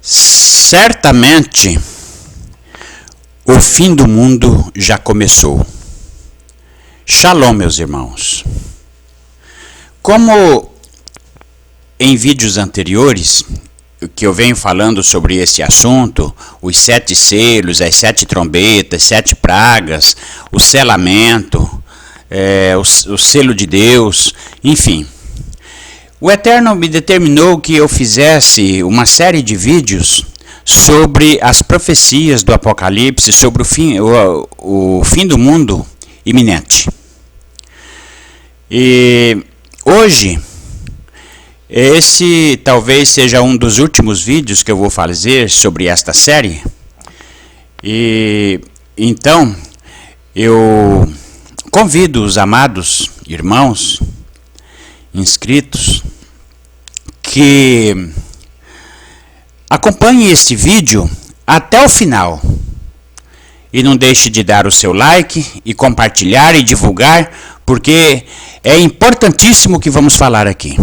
Certamente, o fim do mundo já começou. Shalom, meus irmãos. Como em vídeos anteriores, que eu venho falando sobre esse assunto, os 7 selos, as 7 trombetas, 7 pragas, o selamento, o selo de Deus, enfim. O Eterno me determinou que eu fizesse uma série de vídeos sobre as profecias do Apocalipse, sobre o fim do mundo iminente. E hoje, esse talvez seja um dos últimos vídeos que eu vou fazer sobre esta série. E então, eu convido os amados irmãos inscritos que acompanhem este vídeo até o final e não deixe de dar o seu like e compartilhar e divulgar, porque é importantíssimo o que vamos falar aqui.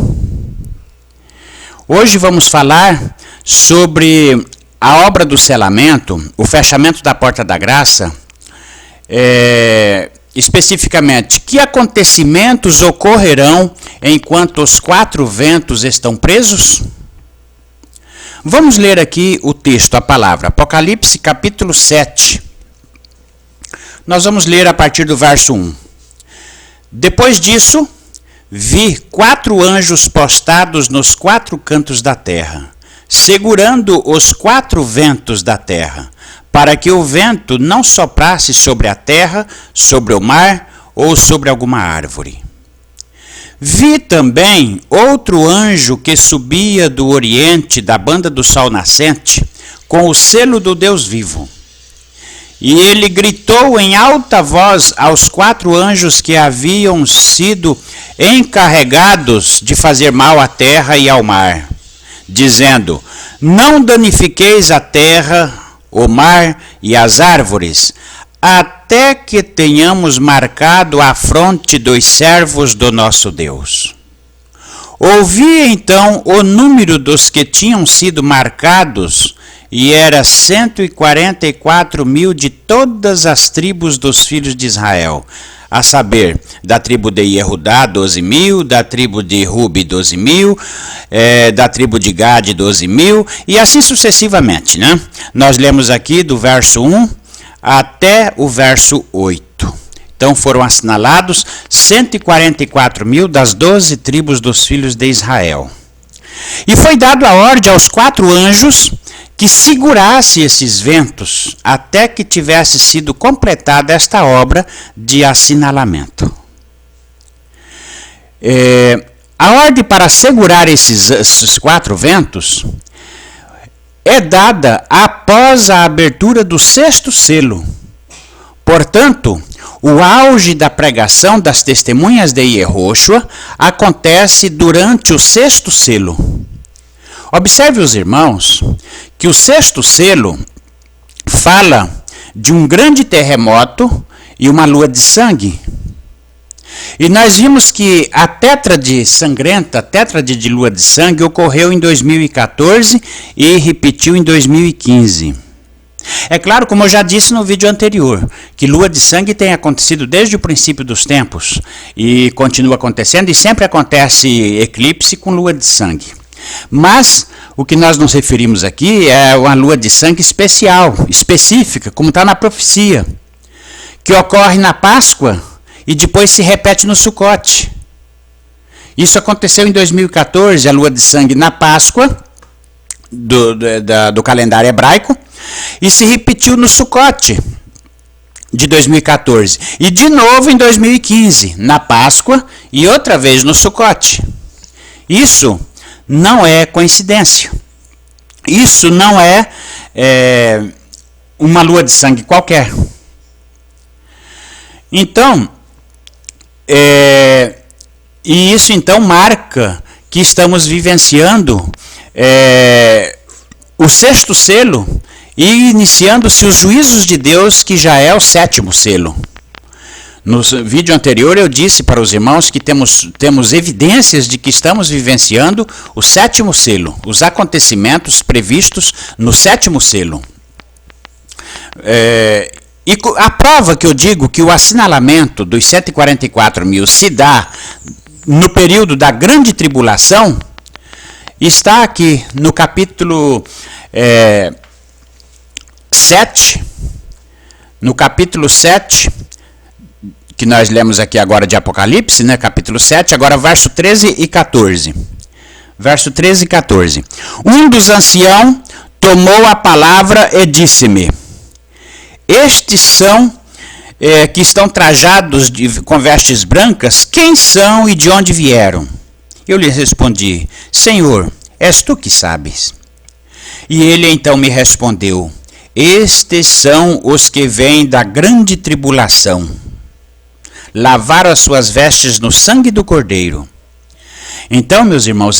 Hoje vamos falar sobre a obra do selamento, o fechamento da porta da graça, especificamente, que acontecimentos ocorrerão enquanto os 4 ventos estão presos? Vamos ler aqui o texto, a palavra, Apocalipse capítulo 7. Nós vamos ler a partir do verso 1. Depois disso, vi 4 anjos postados nos 4 cantos da terra, segurando os 4 ventos da terra, para que o vento não soprasse sobre a terra, sobre o mar ou sobre alguma árvore. Vi também outro anjo que subia do oriente, da banda do sol nascente, com o selo do Deus vivo. E ele gritou em alta voz aos 4 anjos que haviam sido encarregados de fazer mal à terra e ao mar, dizendo: não danifiqueis a terra, o mar e as árvores, até que tenhamos marcado a fronte dos servos do nosso Deus. Ouvi então o número dos que tinham sido marcados, e era 144.000 de todas as tribos dos filhos de Israel, a saber, da tribo de Yehudá, 12.000, da tribo de Rubi, 12.000, da tribo de Gade, 12.000, e assim sucessivamente, né? Nós lemos aqui do verso 1 até o verso 8. Então foram assinalados 144.000 das 12 tribos dos filhos de Israel. E foi dado a ordem aos 4 anjos que segurasse esses ventos até que tivesse sido completada esta obra de assinalamento. A ordem para segurar esses 4 ventos é dada após a abertura do 6º selo. Portanto, o auge da pregação das testemunhas de Yehoshua acontece durante o 6º selo. Observe, os irmãos, que o 6º selo fala de um grande terremoto e uma lua de sangue. E nós vimos que a tétrade sangrenta, a tétrade de lua de sangue, ocorreu em 2014 e repetiu em 2015. É claro, como eu já disse no vídeo anterior, que lua de sangue tem acontecido desde o princípio dos tempos e continua acontecendo, e sempre acontece eclipse com lua de sangue. Mas o que nós nos referimos aqui é uma lua de sangue especial, específica, como está na profecia, que ocorre na Páscoa e depois se repete no Sucote. Isso aconteceu em 2014, a lua de sangue na Páscoa do calendário hebraico, e se repetiu no Sucote de 2014. E de novo em 2015, na Páscoa e outra vez no Sucote. Isso não é coincidência. Isso não é uma lua de sangue qualquer. Então, e isso então marca que estamos vivenciando o 6º selo e iniciando-se os juízos de Deus, que já é o 7º selo. No vídeo anterior eu disse para os irmãos que temos evidências de que estamos vivenciando o 7º selo, os acontecimentos previstos no 7º selo. E a prova que eu digo que o assinalamento dos 144 mil se dá no período da grande tribulação está aqui no capítulo 7, no capítulo 7, que nós lemos aqui agora de Apocalipse, né, capítulo 7, agora verso 13 e 14. Verso 13 e 14. Um dos anciãos tomou a palavra e disse-me: estes são que estão trajados com vestes brancas, quem são e de onde vieram? Eu lhe respondi: Senhor, és tu que sabes. E ele então me respondeu: estes são os que vêm da grande tribulação. Lavaram as suas vestes no sangue do Cordeiro. Então, meus irmãos,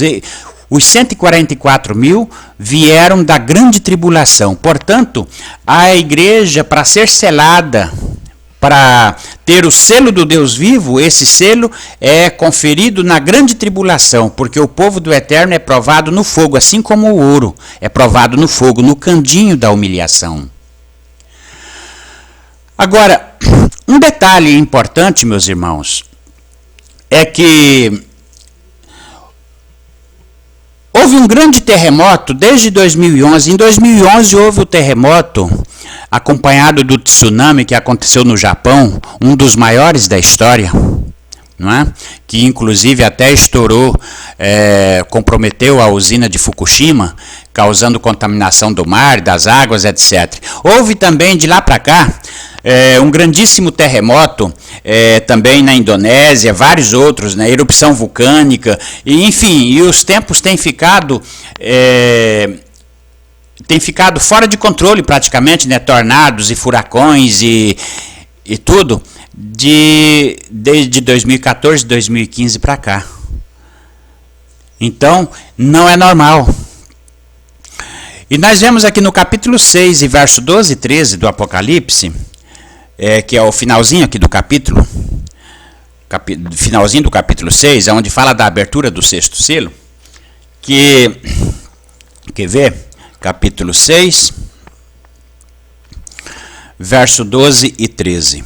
os 144 mil vieram da grande tribulação. Portanto, a igreja, para ser selada, para ter o selo do Deus vivo, esse selo é conferido na grande tribulação, porque o povo do Eterno é provado no fogo, assim como o ouro é provado no fogo, no candinho da humilhação. Agora, um detalhe importante, meus irmãos, é que houve um grande terremoto desde 2011. Em 2011 houve o terremoto acompanhado do tsunami que aconteceu no Japão, um dos maiores da história, não é? Que inclusive até estourou, comprometeu a usina de Fukushima, causando contaminação do mar, das águas, etc. Houve também de lá para cá um grandíssimo terremoto também na Indonésia, vários outros, né, erupção vulcânica, e, enfim, e os tempos têm ficado fora de controle praticamente, né, tornados e furacões e tudo, desde 2014, 2015 para cá. Então, não é normal. E nós vemos aqui no capítulo 6 e verso 12 e 13 do Apocalipse, que é o finalzinho aqui do capítulo, finalzinho do capítulo 6, onde fala da abertura do 6º selo, quer ver? Capítulo 6, verso 12 e 13.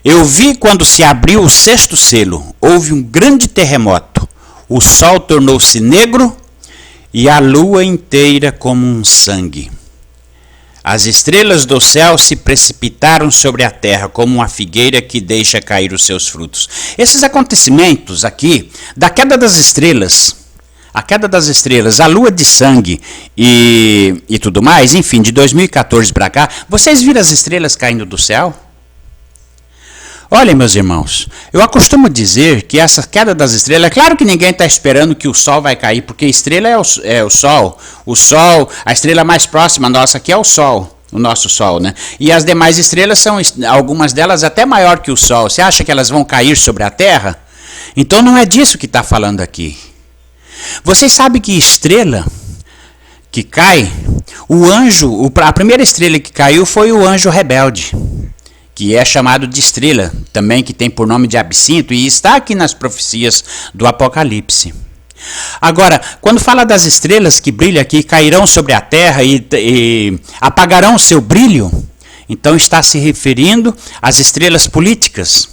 Eu vi quando se abriu o 6º selo, houve um grande terremoto, o sol tornou-se negro e a lua inteira como um sangue. As estrelas do céu se precipitaram sobre a terra como uma figueira que deixa cair os seus frutos. Esses acontecimentos aqui, da queda das estrelas, a lua de sangue e tudo mais, enfim, de 2014 para cá, vocês viram as estrelas caindo do céu? Olhem, meus irmãos, eu acostumo dizer que essa queda das estrelas, é claro que ninguém está esperando que o sol vai cair, porque a estrela é o sol. O sol, a estrela mais próxima nossa aqui é o sol, o nosso sol, né? E as demais estrelas são, algumas delas até maior que o sol. Você acha que elas vão cair sobre a terra? Então não é disso que está falando aqui. Vocês sabem que estrela que cai, a primeira estrela que caiu foi o anjo rebelde, que é chamado de estrela, também que tem por nome de Absinto, e está aqui nas profecias do Apocalipse. Agora, quando fala das estrelas que brilham aqui, cairão sobre a terra e apagarão o seu brilho, então está se referindo às estrelas políticas.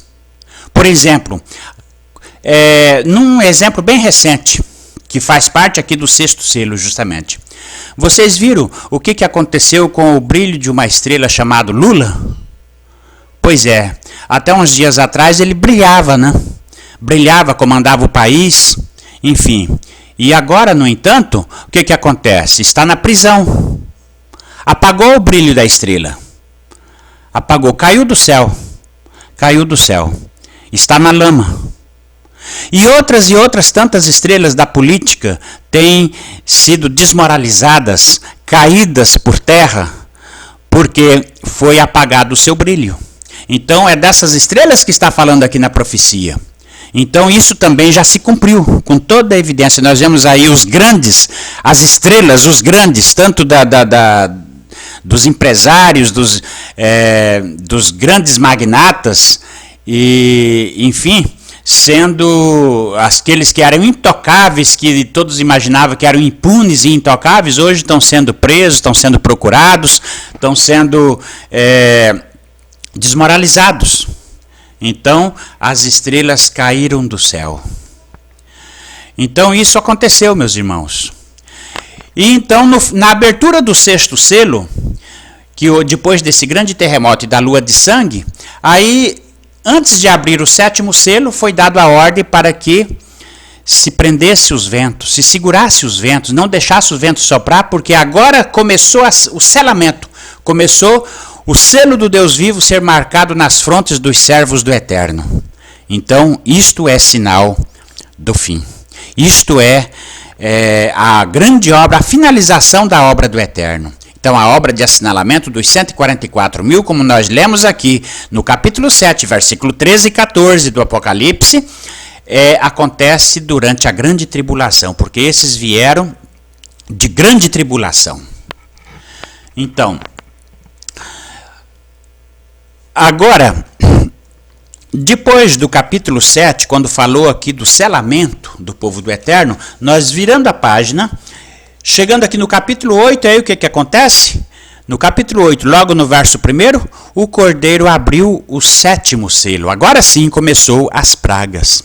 Por exemplo, num exemplo bem recente, que faz parte aqui do 6º selo, justamente. Vocês viram o que aconteceu com o brilho de uma estrela chamada Lula? Pois é, até uns dias atrás ele brilhava, né? Brilhava, comandava o país, enfim. E agora, no entanto, o que acontece? Está na prisão. Apagou o brilho da estrela. Apagou, caiu do céu. Está na lama. E outras tantas estrelas da política têm sido desmoralizadas, caídas por terra, porque foi apagado o seu brilho. Então é dessas estrelas que está falando aqui na profecia. Então isso também já se cumpriu, com toda a evidência. Nós vemos aí os grandes, as estrelas, os grandes, tanto dos empresários, dos grandes magnatas, e enfim, sendo aqueles que eram intocáveis, que todos imaginavam que eram impunes e intocáveis, hoje estão sendo presos, estão sendo procurados, estão sendo desmoralizados. Então, as estrelas caíram do céu. Então, isso aconteceu, meus irmãos. E então, na abertura do 6º selo, que depois desse grande terremoto e da lua de sangue, aí, antes de abrir o 7º selo, foi dado a ordem para que se prendesse os ventos, se segurasse os ventos, não deixasse os ventos soprar, porque agora começou o selamento, começou o selo do Deus vivo ser marcado nas frontes dos servos do Eterno. Então, isto é sinal do fim. Isto é a grande obra, a finalização da obra do Eterno. Então, a obra de assinalamento dos 144.000, como nós lemos aqui no capítulo 7, versículo 13 e 14 do Apocalipse, acontece durante a grande tribulação, porque esses vieram de grande tribulação. Então, agora, depois do capítulo 7, quando falou aqui do selamento do povo do Eterno, nós virando a página, chegando aqui no capítulo 8, aí o que acontece? No capítulo 8, logo no verso 1, o Cordeiro abriu o 7º selo. Agora sim começou as pragas.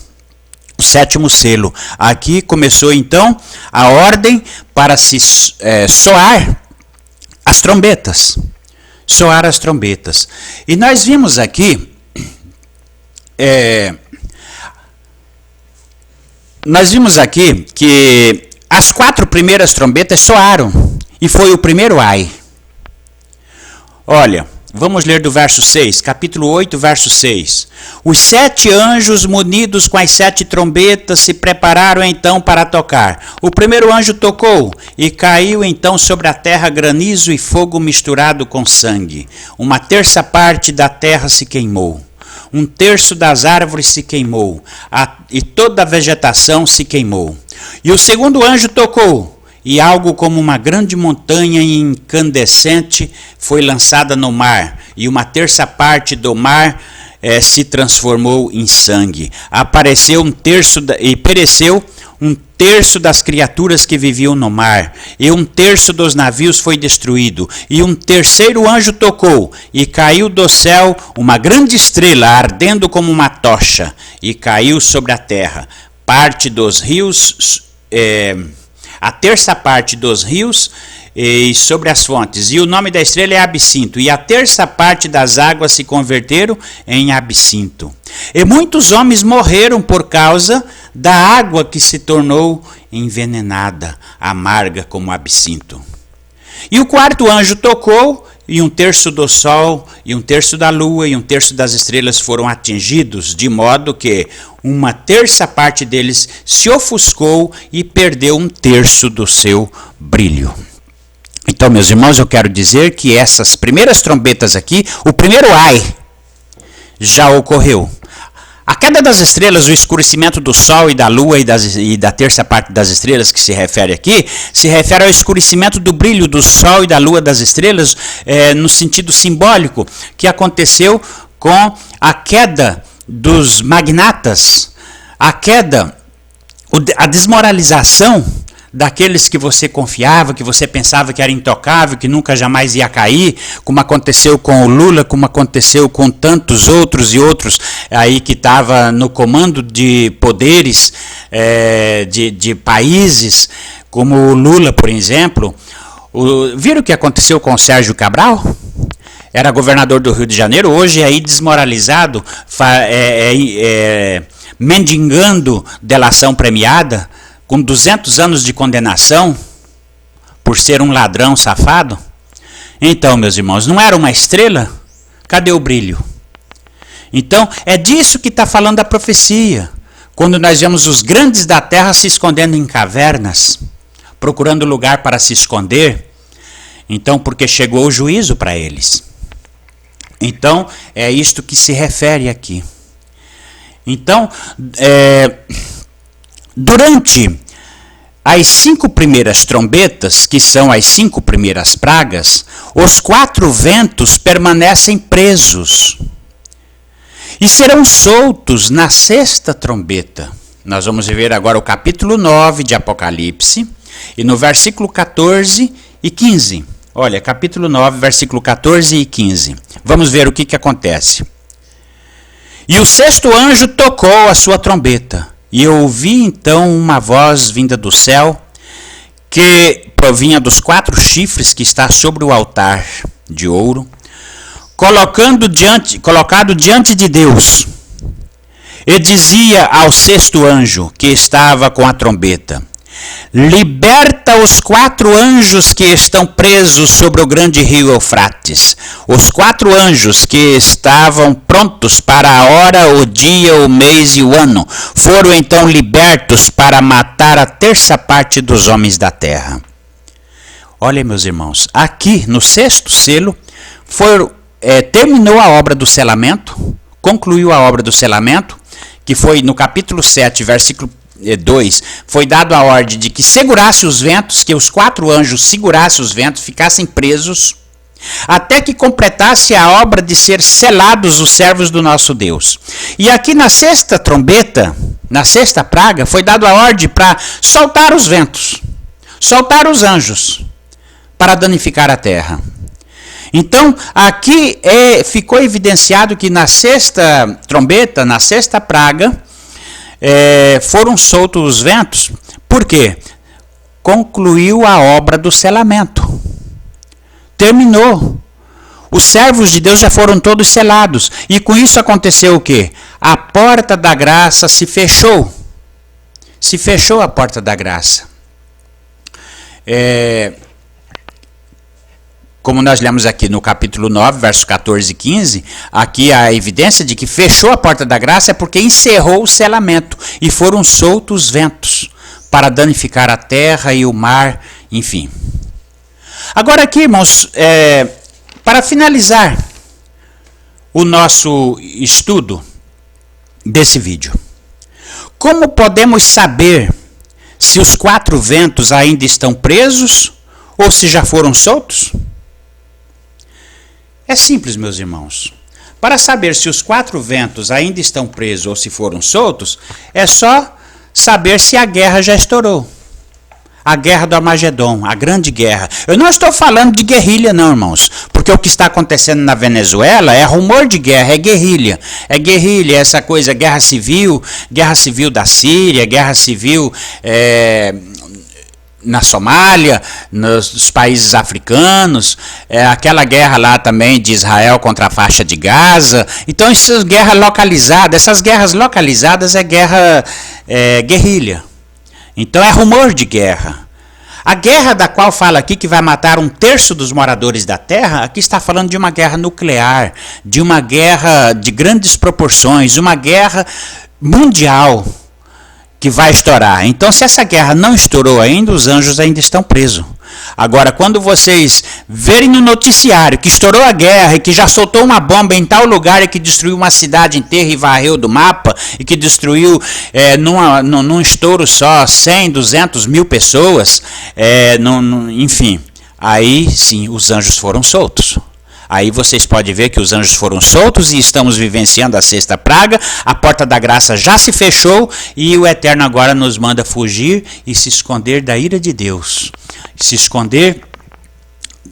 O 7º selo. Aqui começou então a ordem para se soar as trombetas. Soar as trombetas. E nós vimos aqui, que as 4 primeiras trombetas soaram, e foi o primeiro ai. Olha, vamos ler do verso 6, capítulo 8, verso 6. Os 7 anjos munidos com as 7 trombetas se prepararam então para tocar. O primeiro anjo tocou, e caiu então sobre a terra granizo e fogo misturado com sangue. 1/3 parte da terra se queimou. 1/3 das árvores se queimou, e toda a vegetação se queimou. E o segundo anjo tocou, e algo como uma grande montanha incandescente foi lançada no mar, e 1/3 parte do mar se transformou em sangue. Apareceu e pereceu 1/3 das criaturas que viviam no mar, e 1/3 dos navios foi destruído. E um terceiro anjo tocou, e caiu do céu uma grande estrela, ardendo como uma tocha, e caiu sobre a terra. Parte dos rios, a 1/3 parte dos rios e sobre as fontes. E o nome da estrela é Absinto. E a 1/3 parte das águas se converteram em absinto. E muitos homens morreram por causa da água que se tornou envenenada, amarga como absinto. E o quarto anjo tocou, e 1/3 do sol, e 1/3 da lua, e 1/3 das estrelas foram atingidos, de modo que 1/3 parte deles se ofuscou e perdeu 1/3 do seu brilho. Então, meus irmãos, eu quero dizer que essas primeiras trombetas aqui, o primeiro ai, já ocorreu. A queda das estrelas, o escurecimento do sol e da lua e da 1/3 parte das estrelas que se refere aqui, se refere ao escurecimento do brilho do sol e da lua das estrelas, no sentido simbólico, que aconteceu com a queda dos magnatas, a desmoralização daqueles que você confiava, que você pensava que era intocável, que nunca jamais ia cair, como aconteceu com o Lula, como aconteceu com tantos outros e outros aí que estava no comando de poderes de países, como o Lula, por exemplo. Viram o que aconteceu com o Sérgio Cabral? Era governador do Rio de Janeiro, hoje é aí desmoralizado, mendigando delação premiada, com 200 anos de condenação, por ser um ladrão safado. Então, meus irmãos, não era uma estrela? Cadê o brilho? Então, é disso que está falando a profecia. Quando nós vemos os grandes da terra se escondendo em cavernas, procurando lugar para se esconder, então, porque chegou o juízo para eles. Então, é isto que se refere aqui. Então, durante as 5 primeiras trombetas, que são as 5 primeiras pragas, os 4 ventos permanecem presos. E serão soltos na sexta trombeta. Nós vamos ver agora o capítulo 9 de Apocalipse, e no versículo 14 e 15. Olha, capítulo 9, versículo 14 e 15. Vamos ver o que acontece. E o sexto anjo tocou a sua trombeta, e eu ouvi então uma voz vinda do céu, que provinha dos 4 chifres que está sobre o altar de ouro, colocado diante de Deus, e dizia ao sexto anjo que estava com a trombeta: liberta os 4 anjos que estão presos sobre o grande rio Eufrates. Os 4 anjos que estavam prontos para a hora, o dia, o mês e o ano foram então libertos para matar a terça parte dos homens da terra. Olha, meus irmãos, aqui no sexto selo terminou a obra do selamento, concluiu a obra do selamento, que foi no capítulo 7, versículo 2, foi dado a ordem de que segurasse os ventos, que os 4 anjos segurassem os ventos, ficassem presos, até que completasse a obra de ser selados os servos do nosso Deus. E aqui na sexta trombeta, na sexta praga, foi dado a ordem para soltar os ventos, soltar os anjos, para danificar a terra. Então, aqui ficou evidenciado que na sexta trombeta, na sexta praga, foram soltos os ventos. Por quê? Concluiu a obra do selamento. Terminou. Os servos de Deus já foram todos selados. E com isso aconteceu o quê? A porta da graça se fechou. Se fechou a porta da graça. Como nós lemos aqui no capítulo 9, versos 14 e 15, aqui a evidência de que fechou a porta da graça é porque encerrou o selamento e foram soltos os ventos para danificar a terra e o mar, enfim. Agora aqui, irmãos, para finalizar o nosso estudo desse vídeo, como podemos saber se os 4 ventos ainda estão presos ou se já foram soltos? É simples, meus irmãos. Para saber se os 4 ventos ainda estão presos ou se foram soltos, é só saber se a guerra já estourou. A guerra do Armagedon, a grande guerra. Eu não estou falando de guerrilha não, irmãos, porque o que está acontecendo na Venezuela é rumor de guerra, é guerrilha. É guerrilha, essa coisa, guerra civil da Síria, guerra civil na Somália, nos países africanos, aquela guerra lá também de Israel contra a faixa de Gaza. Então, essas guerras localizadas é guerra guerrilha. Então, é rumor de guerra. A guerra da qual fala aqui que vai matar 1/3 dos moradores da Terra, aqui está falando de uma guerra nuclear, de uma guerra de grandes proporções, uma guerra mundial que vai estourar. Então, se essa guerra não estourou ainda, os anjos ainda estão presos. Agora, quando vocês verem no noticiário que estourou a guerra e que já soltou uma bomba em tal lugar e que destruiu uma cidade inteira e varreu do mapa, e que destruiu num estouro só 100, 200 mil pessoas, enfim, aí sim os anjos foram soltos. Aí vocês podem ver que os anjos foram soltos e estamos vivenciando a sexta praga, a porta da graça já se fechou e o Eterno agora nos manda fugir e se esconder da ira de Deus, se esconder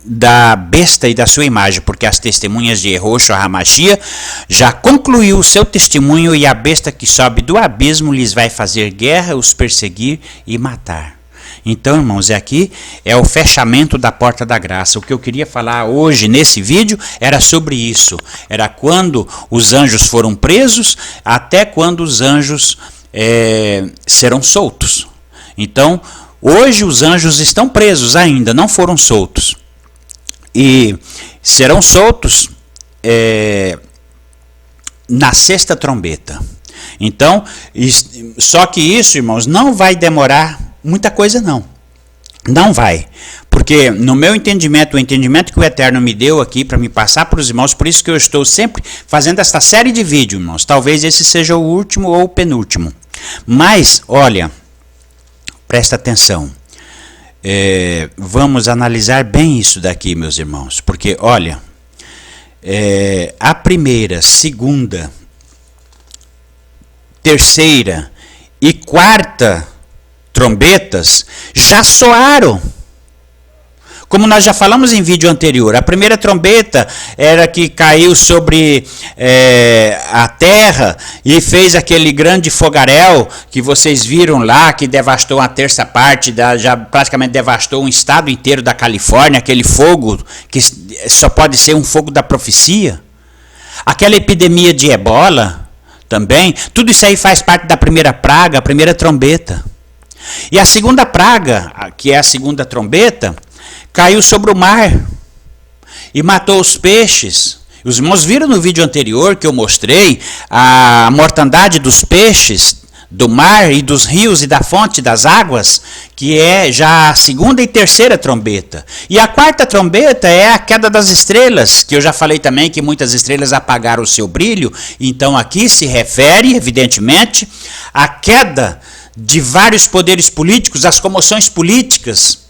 da besta e da sua imagem, porque as testemunhas de Yehoshua HaMashiach já concluiu o seu testemunho e a besta que sobe do abismo lhes vai fazer guerra, os perseguir e matar. Então, irmãos, aqui é o fechamento da porta da graça. O que eu queria falar hoje nesse vídeo era sobre isso. Era quando os anjos foram presos, até quando os anjos serão soltos. Então, hoje os anjos estão presos ainda, não foram soltos. E serão soltos na sexta trombeta. Então, só que isso, irmãos, não vai demorar muita coisa não. Não vai. Porque no meu entendimento, o entendimento que o Eterno me deu aqui para me passar para os irmãos, por isso que eu estou sempre fazendo esta série de vídeos, irmãos. Talvez esse seja o último ou o penúltimo. Mas, olha, presta atenção. Vamos analisar bem isso daqui, meus irmãos. Porque, olha, a primeira, segunda terceira e quarta trombetas já soaram. Como nós já falamos em vídeo anterior, a primeira trombeta era que caiu sobre a terra e fez aquele grande fogaréu que vocês viram lá, que devastou uma terça parte, já praticamente devastou um estado inteiro da Califórnia, aquele fogo que só pode ser um fogo da profecia. Aquela epidemia de ebola também, tudo isso aí faz parte da primeira praga, a primeira trombeta. E a segunda praga, que é a segunda trombeta, caiu sobre o mar e matou os peixes. Os irmãos viram no vídeo anterior que eu mostrei a mortandade dos peixes, do mar e dos rios e da fonte das águas, que é já a segunda e terceira trombeta. E a quarta trombeta é a queda das estrelas, que eu já falei também que muitas estrelas apagaram o seu brilho. Então aqui se refere, evidentemente, à queda de vários poderes políticos, as comoções políticas.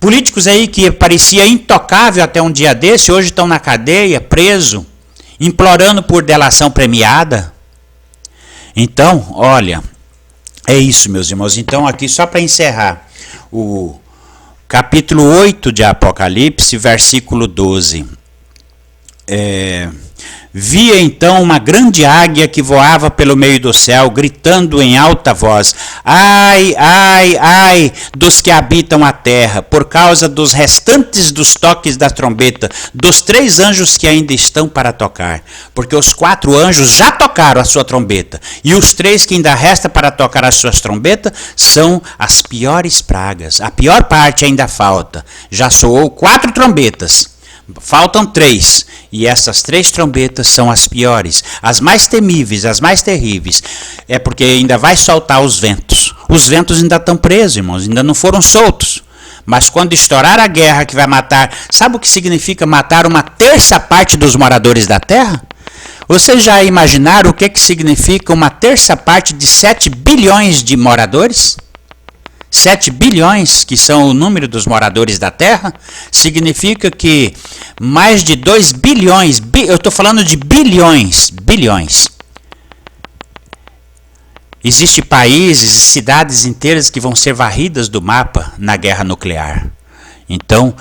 Políticos aí que parecia intocável até um dia desse, hoje estão na cadeia, preso, implorando por delação premiada. Então, olha, é isso, meus irmãos. Então, aqui só para encerrar, o capítulo 8 de Apocalipse, versículo 12. Via então uma grande águia que voava pelo meio do céu, gritando em alta voz: ai, ai, ai dos que habitam a terra, por causa dos restantes dos toques da trombeta, dos 3 anjos que ainda estão para tocar. Porque os 4 anjos já tocaram a sua trombeta, e os 3 que ainda resta para tocar as suas trombetas são as piores pragas. A pior parte ainda falta. Já soou 4 trombetas. Faltam 3, e essas 3 trombetas são as piores, as mais temíveis, as mais terríveis. É porque ainda vai soltar os ventos. Os ventos ainda estão presos, irmãos, ainda não foram soltos. Mas quando estourar a guerra que vai matar, sabe o que significa matar uma terça parte dos moradores da terra? Vocês já imaginaram o que significa uma terça parte de 7 bilhões de moradores? 7 bilhões, que são o número dos moradores da Terra, significa que mais de 2 bilhões, eu estou falando de bilhões. Existem países e cidades inteiras que vão ser varridas do mapa na guerra nuclear. Então,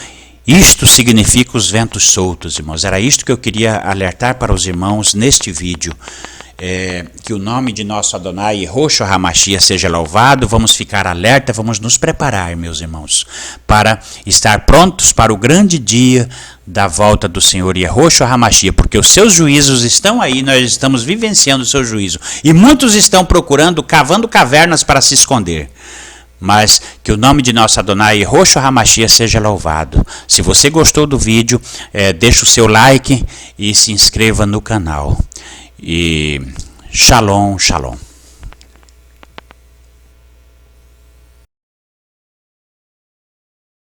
isto significa os ventos soltos, irmãos. Era isto que eu queria alertar para os irmãos neste vídeo. Que o nome de nosso Adonai Yehoshua HaMashiach seja louvado. Vamos ficar alerta, vamos nos preparar, meus irmãos, para estar prontos para o grande dia da volta do Senhor Yehoshua HaMashiach, porque os seus juízos estão aí, nós estamos vivenciando o seu juízo, e muitos estão procurando, cavando cavernas para se esconder. Mas que o nome de nosso Adonai Yehoshua HaMashiach seja louvado. Se você gostou do vídeo, deixe o seu like e se inscreva no canal. E shalom, shalom.